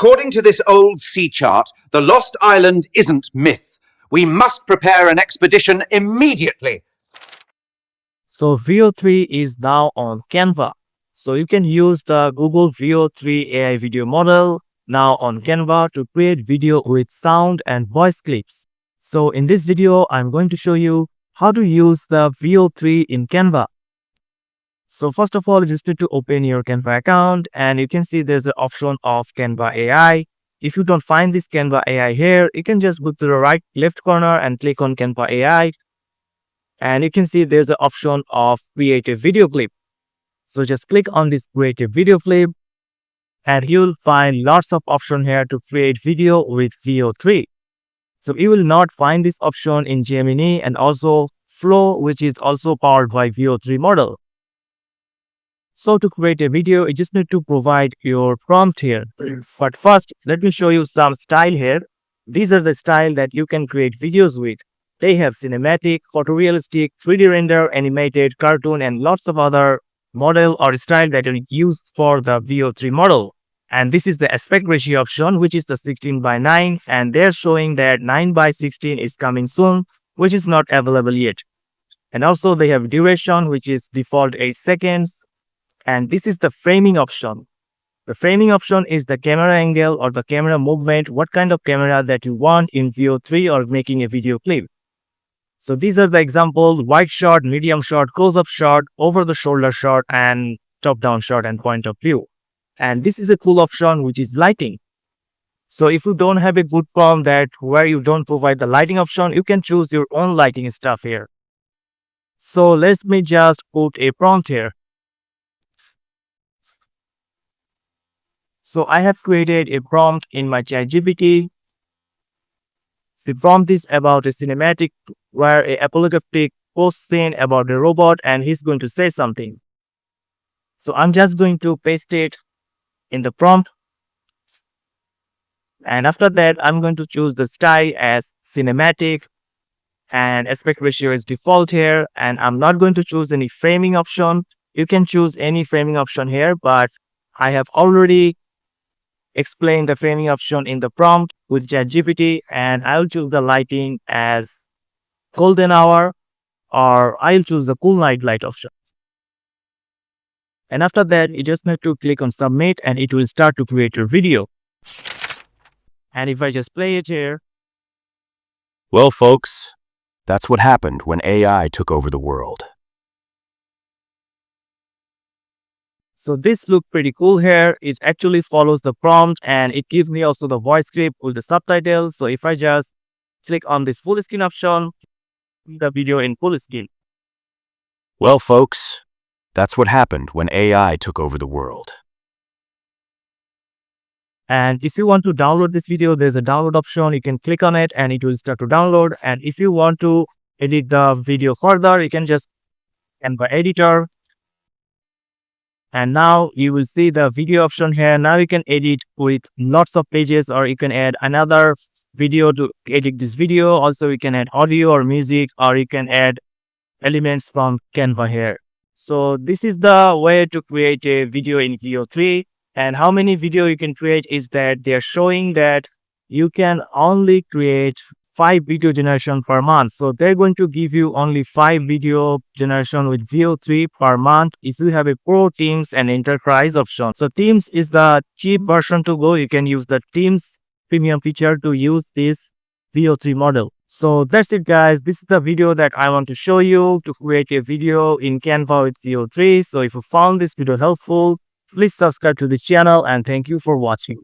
According to this old sea chart, the lost island isn't myth. We must prepare an expedition immediately. So Veo 3 is now on Canva. So you can use the Google Veo 3 AI video model now on Canva to create video with sound and voice clips. So in this video, I'm going to show you how to use the Veo 3 in Canva. So first of all, you just need to open your Canva account and you can see there's an option of Canva AI. If you don't find this Canva AI here, you can just go to the left corner and click on Canva AI. And you can see there's an option of create a video clip. So just click on this create a video clip and you'll find lots of options here to create video with Veo 3. So you will not find this option in Gemini and also Flow, which is also powered by Veo 3 model. So to create a video, you just need to provide your prompt here. But first, let me show you some style here. These are the style that you can create videos with. They have cinematic, photorealistic, 3D render, animated, cartoon, and lots of other model or style that are used for the Veo 3 model. And this is the aspect ratio option, which is the 16:9, and they're showing that 9:16 is coming soon, which is not available yet. And also they have duration, which is default 8 seconds. And this is the framing option. The framing option is the camera angle or the camera movement, what kind of camera that you want in Veo 3 or making a video clip. So these are the examples: wide shot, medium shot, close-up shot, over-the-shoulder shot, and top-down shot and point of view. And this is a cool option, which is lighting. So if you don't have a good prompt that where you don't provide the lighting option, you can choose your own lighting stuff here. So let me just put a prompt here. So I have created a prompt in my ChatGPT. The prompt is about a cinematic where a apocalyptic post scene about a robot and he's going to say something. So I'm just going to paste it in the prompt. And after that, I'm going to choose the style as cinematic and aspect ratio is default here. And I'm not going to choose any framing option. You can choose any framing option here, but I have already explained the framing option in the prompt with ChatGPT, and I'll choose the lighting as golden hour, or I'll choose the cool night light option. And after that, you just need to click on submit and it will start to create your video. And if I just play it here. Well, folks, that's what happened when AI took over the world. So this looks pretty cool here. It actually follows the prompt and it gives me also the voice script with the subtitle. So if I just click on this full screen option, the video in full screen. Well, folks, that's what happened when AI took over the world. And if you want to download this video, there's a download option. You can click on it and it will start to download. And if you want to edit the video further, you can just Canva editor. And now you will see the video option here. Now you can edit with lots of pages, or you can add another video to edit this video. Also, you can add audio or music, or you can add elements from Canva here. So this is the way to create a video in Veo 3. And how many video you can create is that they're showing that you can only create 5 video generation per month. So they're going to give you only 5 video generation with Veo 3 per month if you have a Pro, Teams, and Enterprise option. So Teams is the cheap version to go. You can use the Teams premium feature to use this Veo 3 model. So that's it, guys. This is the video that I want to show you to create a video in Canva with Veo 3. So if you found this video helpful, please subscribe to the channel and thank you for watching.